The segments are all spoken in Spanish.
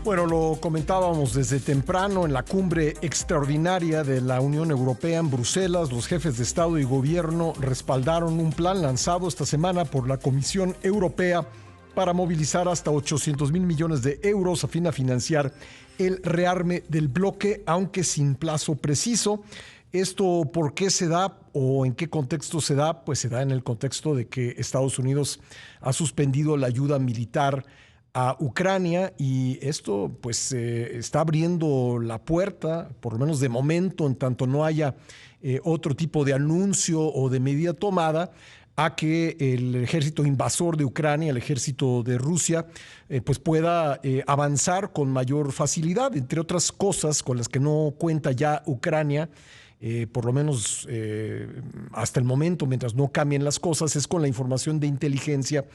Bueno, lo comentábamos desde temprano en la cumbre extraordinaria de la Unión Europea en Bruselas. Los jefes de Estado y Gobierno respaldaron un plan lanzado esta semana por la Comisión Europea para movilizar hasta 800 mil millones de euros a fin de financiar el rearme del bloque, aunque sin plazo preciso. ¿Esto por qué se da o en qué contexto se da? Pues se da en el contexto de que Estados Unidos ha suspendido la ayuda militar a Ucrania, y esto pues está abriendo la puerta, por lo menos de momento, en tanto no haya otro tipo de anuncio o de medida tomada, a que el ejército invasor de Ucrania, el ejército de Rusia, pues pueda avanzar con mayor facilidad, entre otras cosas con las que no cuenta ya Ucrania. Por lo menos hasta el momento, mientras no cambien las cosas, es con la información de inteligencia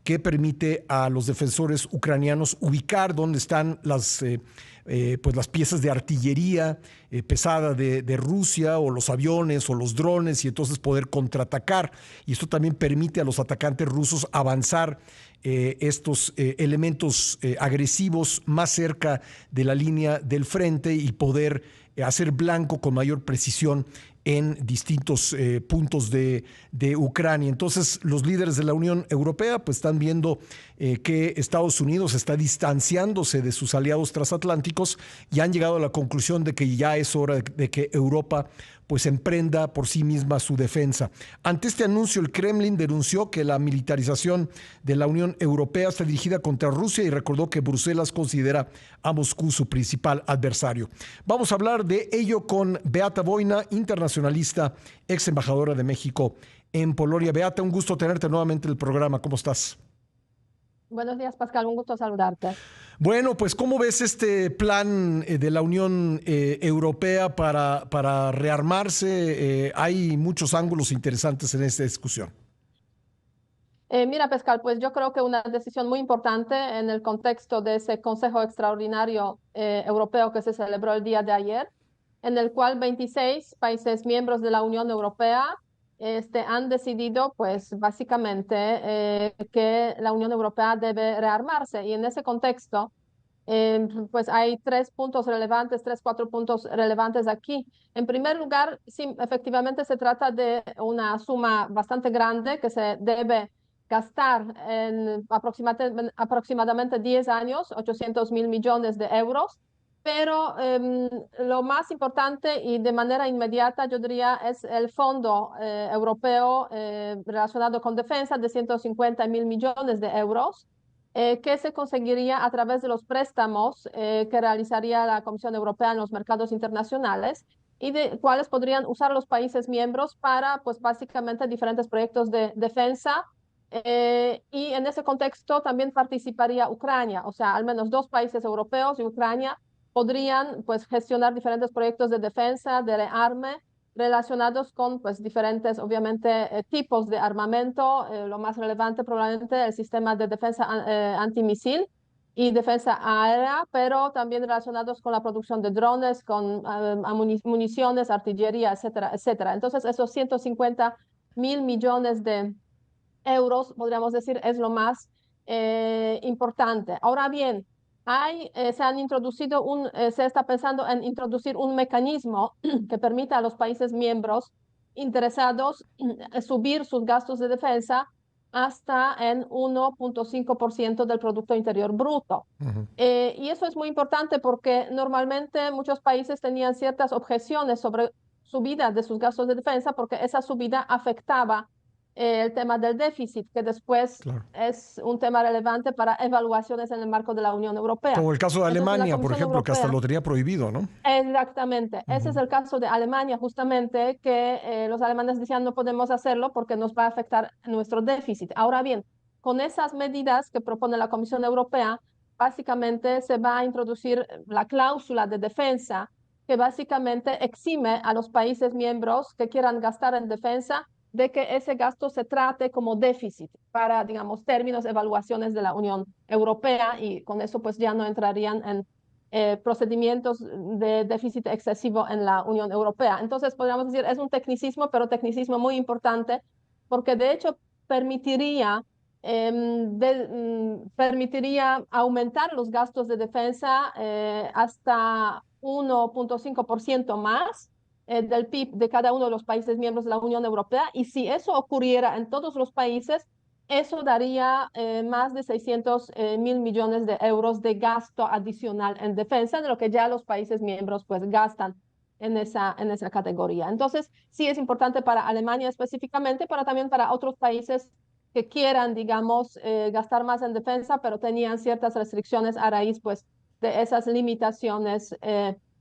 que permite a los defensores ucranianos ubicar dónde están pues las piezas de artillería pesada de Rusia, o los aviones o los drones, y entonces poder contraatacar. Y esto también permite a los atacantes rusos avanzar estos elementos agresivos más cerca de la línea del frente y poder hacer blanco con mayor precisión en distintos puntos de Ucrania. Entonces, los líderes de la Unión Europea pues están viendo que Estados Unidos está distanciándose de sus aliados transatlánticos, y han llegado a la conclusión de que ya es hora de que Europa pues emprenda por sí misma su defensa. Ante este anuncio, el Kremlin denunció que la militarización de la Unión Europea está dirigida contra Rusia y recordó que Bruselas considera a Moscú su principal adversario. Vamos a hablar de ello con Beata Wojna, internacionalista, ex embajadora de México en Polonia. Beata, un gusto tenerte nuevamente en el programa. ¿Cómo estás? Buenos días, Pascal. Un gusto saludarte. Bueno, pues ¿cómo ves este plan de la Unión Europea para rearmarse? Hay muchos ángulos interesantes en esta discusión. Mira, Pascal, pues yo creo que una decisión muy importante en el contexto de ese Consejo Extraordinario Europeo que se celebró el día de ayer, en el cual 26 países miembros de la Unión Europea han decidido, pues básicamente, que la Unión Europea debe rearmarse. Y en ese contexto, pues hay cuatro puntos relevantes aquí. En primer lugar, sí, efectivamente se trata de una suma bastante grande que se debe gastar en aproximadamente 10 años, 800 mil millones de euros. Pero lo más importante y de manera inmediata, yo diría, es el Fondo Europeo relacionado con defensa de 150 mil millones de euros, que se conseguiría a través de los préstamos que realizaría la Comisión Europea en los mercados internacionales, y de cuáles podrían usar los países miembros para, pues básicamente, diferentes proyectos de defensa. Y en ese contexto también participaría Ucrania, o sea, al menos dos países europeos y Ucrania podrían, pues, gestionar diferentes proyectos de defensa, de rearme, relacionados con, pues, diferentes, obviamente, tipos de armamento. Lo más relevante probablemente el sistema de defensa antimisil y defensa aérea, pero también relacionados con la producción de drones, con municiones, artillería, etcétera, etcétera. Entonces, esos 150 mil millones de euros, podríamos decir, es lo más importante. Ahora bien, se está pensando en introducir un mecanismo que permita a los países miembros interesados subir sus gastos de defensa hasta en 1,5% del Producto Interior Bruto. Y eso es muy importante porque normalmente muchos países tenían ciertas objeciones sobre subida de sus gastos de defensa, porque esa subida afectaba el tema del déficit, que después Claro. es un tema relevante para evaluaciones en el marco de la Unión Europea. Como el caso de Entonces, la Alemania, por Comisión ejemplo, que hasta Europea, lo tenía prohibido, ¿no? exactamente, ese es el caso de Alemania, justamente, que los alemanes decían no podemos hacerlo porque nos va a afectar nuestro déficit. Ahora bien, con esas medidas que propone la Comisión Europea, básicamente se va a introducir la cláusula de defensa, que básicamente exime a los países miembros que quieran gastar en defensa de que ese gasto se trate como déficit para, digamos, términos, evaluaciones de la Unión Europea, y con eso pues ya no entrarían en procedimientos de déficit excesivo en la Unión Europea. Entonces, podríamos decir, es un tecnicismo, pero tecnicismo muy importante, porque de hecho permitiría permitiría aumentar los gastos de defensa hasta 1.5% más del PIB de cada uno de los países miembros de la Unión Europea. Y si eso ocurriera en todos los países, eso daría más de 600 mil millones de euros de gasto adicional en defensa, de lo que ya los países miembros pues gastan en esa categoría. Entonces, sí es importante para Alemania específicamente, pero también para otros países que quieran, digamos, gastar más en defensa, pero tenían ciertas restricciones a raíz pues de esas limitaciones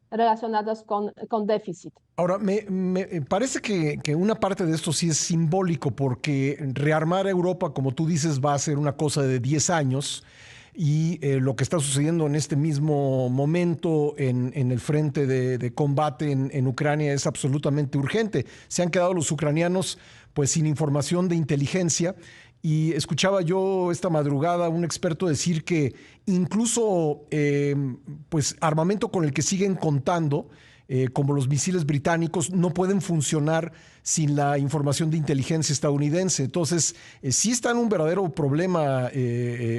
relacionadas con déficit. Ahora, me parece que una parte de esto sí es simbólico, porque rearmar a Europa, como tú dices, va a ser una cosa de 10 años. Y lo que está sucediendo en este mismo momento en el frente de combate en Ucrania es absolutamente urgente. Se han quedado los ucranianos pues sin información de inteligencia, y escuchaba yo esta madrugada a un experto decir que incluso pues armamento con el que siguen contando, como los misiles británicos, no pueden funcionar sin la información de inteligencia estadounidense. Entonces, sí está en un verdadero problema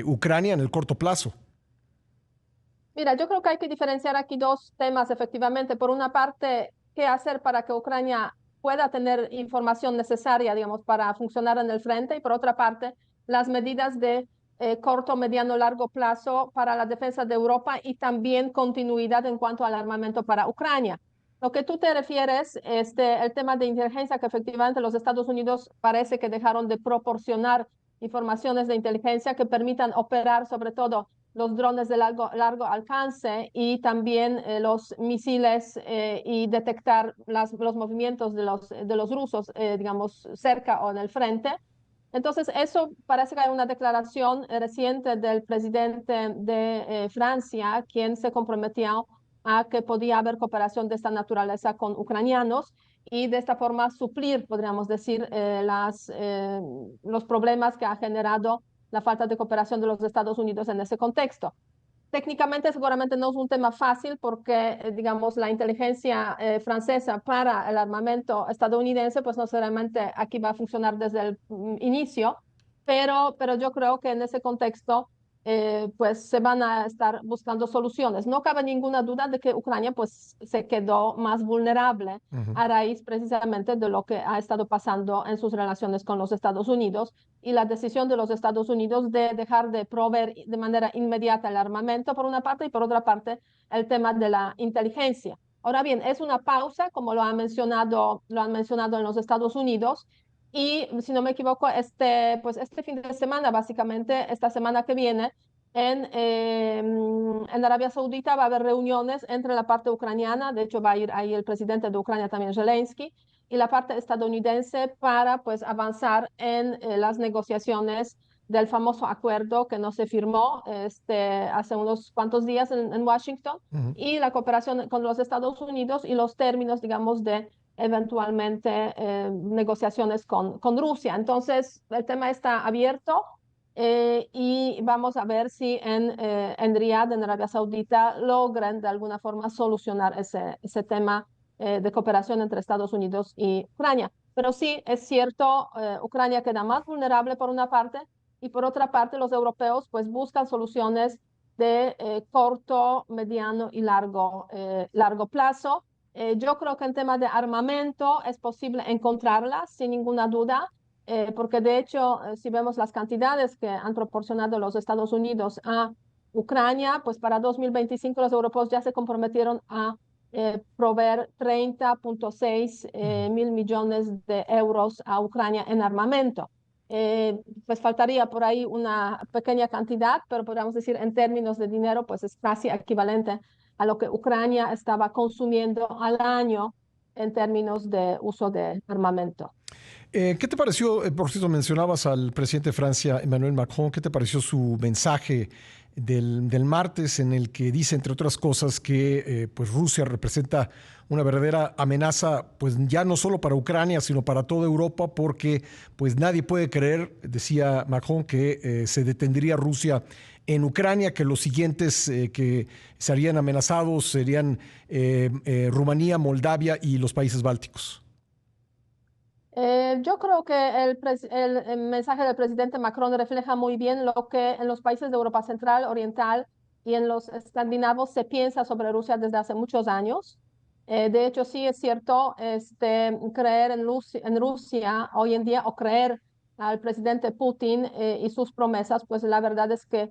Ucrania en el corto plazo. Mira, yo creo que hay que diferenciar aquí dos temas, efectivamente. Por una parte, qué hacer para que Ucrania pueda tener información necesaria, digamos, para funcionar en el frente, y por otra parte, las medidas de corto, mediano, largo plazo para la defensa de Europa y también continuidad en cuanto al armamento para Ucrania. Lo que tú te refieres, el tema de inteligencia, que efectivamente los Estados Unidos parece que dejaron de proporcionar informaciones de inteligencia que permitan operar sobre todo los drones de largo alcance y también los misiles y detectar los movimientos de los rusos, digamos, cerca o en el frente. Entonces, eso parece que hay una declaración reciente del presidente de Francia, quien se comprometió a que podía haber cooperación de esta naturaleza con ucranianos y de esta forma suplir, podríamos decir, los problemas que ha generado la falta de cooperación de los Estados Unidos en ese contexto. Técnicamente seguramente no es un tema fácil porque, digamos, la inteligencia francesa para el armamento estadounidense, pues no solamente aquí va a funcionar desde el inicio, pero yo creo que en ese contexto pues se van a estar buscando soluciones. No cabe ninguna duda de que Ucrania pues se quedó más vulnerable a raíz precisamente de lo que ha estado pasando en sus relaciones con los Estados Unidos y la decisión de los Estados Unidos de dejar de proveer de manera inmediata el armamento por una parte y por otra parte el tema de la inteligencia. Ahora bien, es una pausa, como lo han mencionado en los Estados Unidos. Y si no me equivoco, pues este fin de semana, básicamente, esta semana que viene, en Arabia Saudita va a haber reuniones entre la parte ucraniana, de hecho va a ir ahí el presidente de Ucrania también, Zelensky, y la parte estadounidense para pues avanzar en las negociaciones del famoso acuerdo que no se firmó hace unos cuantos días en Washington, y la cooperación con los Estados Unidos y los términos, digamos, de eventualmente negociaciones con Rusia. Entonces, el tema está abierto y vamos a ver si en Riad, en Arabia Saudita, logran de alguna forma solucionar ese tema de cooperación entre Estados Unidos y Ucrania. Pero sí, es cierto, Ucrania queda más vulnerable por una parte y por otra parte los europeos pues buscan soluciones de corto, mediano y largo plazo. Yo creo que en tema de armamento es posible encontrarlas sin ninguna duda, porque de hecho, si vemos las cantidades que han proporcionado los Estados Unidos a Ucrania, pues para 2025 los europeos ya se comprometieron a proveer 30.6 mil millones de euros a Ucrania en armamento. Pues faltaría por ahí una pequeña cantidad, pero podríamos decir en términos de dinero, pues es casi equivalente a lo que Ucrania estaba consumiendo al año en términos de uso de armamento. ¿Qué te pareció, por cierto, mencionabas al presidente de Francia, Emmanuel Macron, qué te pareció su mensaje del martes, en el que dice, entre otras cosas, que pues Rusia representa una verdadera amenaza, pues ya no solo para Ucrania, sino para toda Europa, porque pues nadie puede creer, decía Macron, que se detendría Rusia en Ucrania, que los siguientes que serían amenazados serían Rumanía, Moldavia y los países bálticos? Yo creo que el mensaje del presidente Macron refleja muy bien lo que en los países de Europa Central, Oriental y en los escandinavos se piensa sobre Rusia desde hace muchos años. De hecho, sí es cierto, creer en Rusia hoy en día o creer al presidente Putin y sus promesas, pues la verdad es que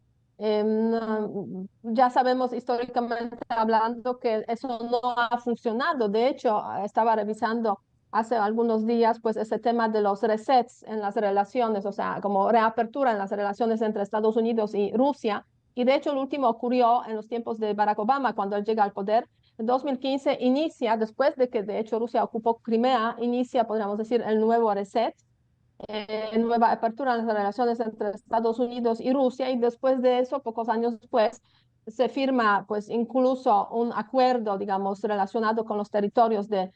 ya sabemos históricamente hablando que eso no ha funcionado. De hecho, estaba revisando hace algunos días, pues ese tema de los resets en las relaciones, o sea, como reapertura en las relaciones entre Estados Unidos y Rusia. Y de hecho, el último ocurrió en los tiempos de Barack Obama, cuando él llega al poder. En 2015 inicia, después de que de hecho Rusia ocupó Crimea, inicia, podríamos decir, el nuevo reset, nueva apertura en las relaciones entre Estados Unidos y Rusia. Y después de eso, pocos años después, se firma pues incluso un acuerdo, digamos, relacionado con los territorios de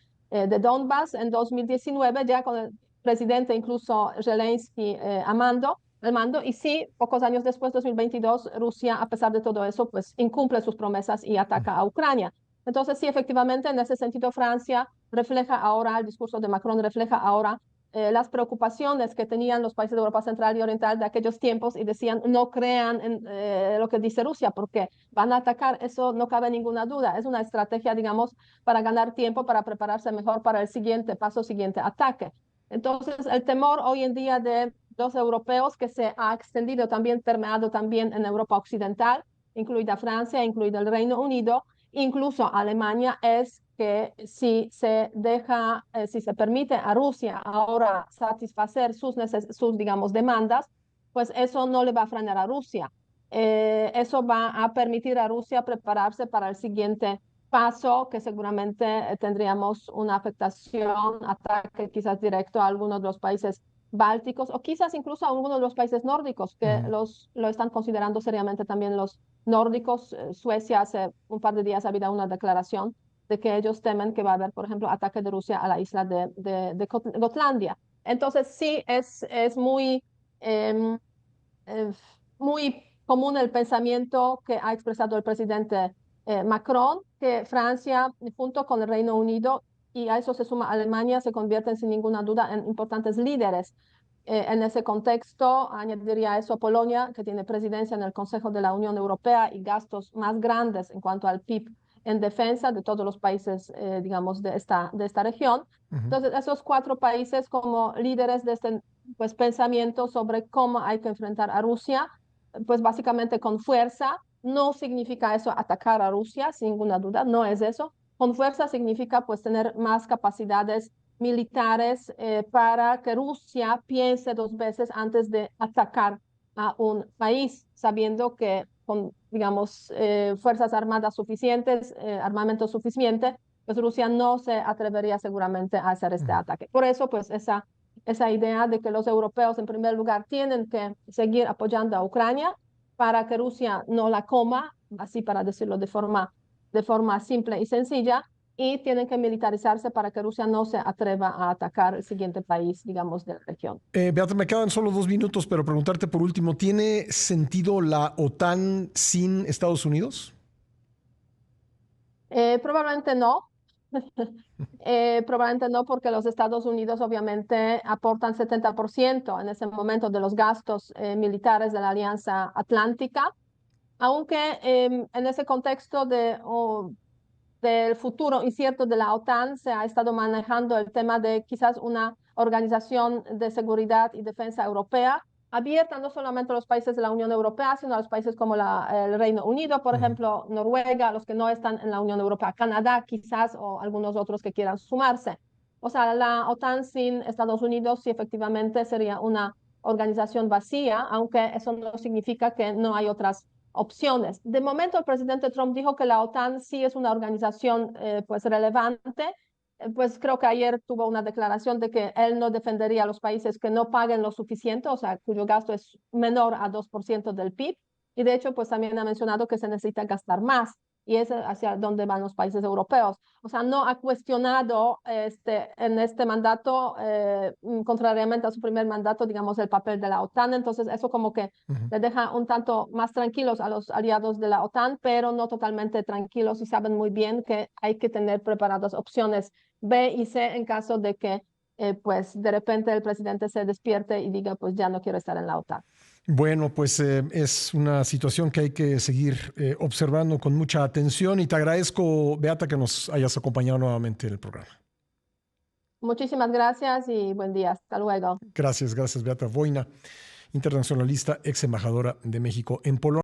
Donbass en 2019, ya con el presidente incluso Zelensky al mando, y sí, pocos años después, 2022, Rusia, a pesar de todo eso, pues incumple sus promesas y ataca a Ucrania. Entonces, sí, efectivamente, en ese sentido, Francia refleja ahora, el discurso de Macron refleja ahora las preocupaciones que tenían los países de Europa Central y Oriental de aquellos tiempos y decían, no crean en lo que dice Rusia, porque van a atacar, eso no cabe ninguna duda. Es una estrategia, digamos, para ganar tiempo, para prepararse mejor para el siguiente paso, siguiente ataque. Entonces, el temor hoy en día de los europeos que se ha extendido también, permeado también en Europa Occidental, incluida Francia, incluido el Reino Unido, incluso Alemania, es que si se deja, si se permite a Rusia ahora satisfacer sus, digamos, demandas, pues eso no le va a frenar a Rusia. Eso va a permitir a Rusia prepararse para el siguiente paso, que seguramente tendríamos una afectación, ataque quizás directo a algunos de los países bálticos o quizás incluso a algunos de los países nórdicos que lo están considerando seriamente también los nórdicos. Suecia hace un par de días ha habido una declaración de que ellos temen que va a haber, por ejemplo, ataque de Rusia a la isla de Gotlandia. Entonces sí, es eh, eh, muy común el pensamiento que ha expresado el presidente Macron, que Francia, junto con el Reino Unido, y a eso se suma Alemania, se convierten sin ninguna duda en importantes líderes. En ese contexto, añadiría a eso Polonia, que tiene presidencia en el Consejo de la Unión Europea y gastos más grandes en cuanto al PIB en defensa de todos los países, digamos, de esta región. Entonces, esos cuatro países como líderes de este pues, pensamiento sobre cómo hay que enfrentar a Rusia, pues básicamente con fuerza. No significa eso atacar a Rusia, sin ninguna duda, no es eso. Con fuerza significa pues tener más capacidades militares para que Rusia piense dos veces antes de atacar a un país, sabiendo que con, digamos, fuerzas armadas suficientes, armamento suficiente, pues Rusia no se atrevería seguramente a hacer este ataque. Por eso, pues esa idea de que los europeos en primer lugar tienen que seguir apoyando a Ucrania para que Rusia no la coma, así para decirlo de forma simple y sencilla, y tienen que militarizarse para que Rusia no se atreva a atacar el siguiente país, digamos, de la región. Beata, me quedan solo 2 minutos, pero preguntarte por último, ¿tiene sentido la OTAN sin Estados Unidos? Probablemente no. Probablemente no, porque los Estados Unidos obviamente aportan 70% en ese momento de los gastos militares de la Alianza Atlántica, aunque en ese contexto del futuro incierto de la OTAN se ha estado manejando el tema de quizás una organización de seguridad y defensa europea abierta no solamente a los países de la Unión Europea, sino a los países como el Reino Unido, por ejemplo, Noruega, los que no están en la Unión Europea, Canadá quizás, o algunos otros que quieran sumarse. O sea, la OTAN sin Estados Unidos sí efectivamente sería una organización vacía, aunque eso no significa que no hay otras opciones. De momento, el presidente Trump dijo que la OTAN sí es una organización pues relevante. Pues creo que ayer tuvo una declaración de que él no defendería a los países que no paguen lo suficiente, o sea, cuyo gasto es menor a 2% del PIB. Y de hecho, pues también ha mencionado que se necesita gastar más. Y es hacia dónde van los países europeos. O sea, no ha cuestionado en este mandato, contrariamente a su primer mandato, digamos, el papel de la OTAN. Entonces, eso como que le deja un tanto más tranquilos a los aliados de la OTAN, pero no totalmente tranquilos, y saben muy bien que hay que tener preparadas opciones B y C en caso de que pues de repente el presidente se despierte y diga, pues ya no quiero estar en la OTAN. Bueno, pues es una situación que hay que seguir observando con mucha atención y te agradezco, Beata, que nos hayas acompañado nuevamente en el programa. Muchísimas gracias y buen día. Hasta luego. Gracias, Beata Wojna, internacionalista, ex embajadora de México en Polonia.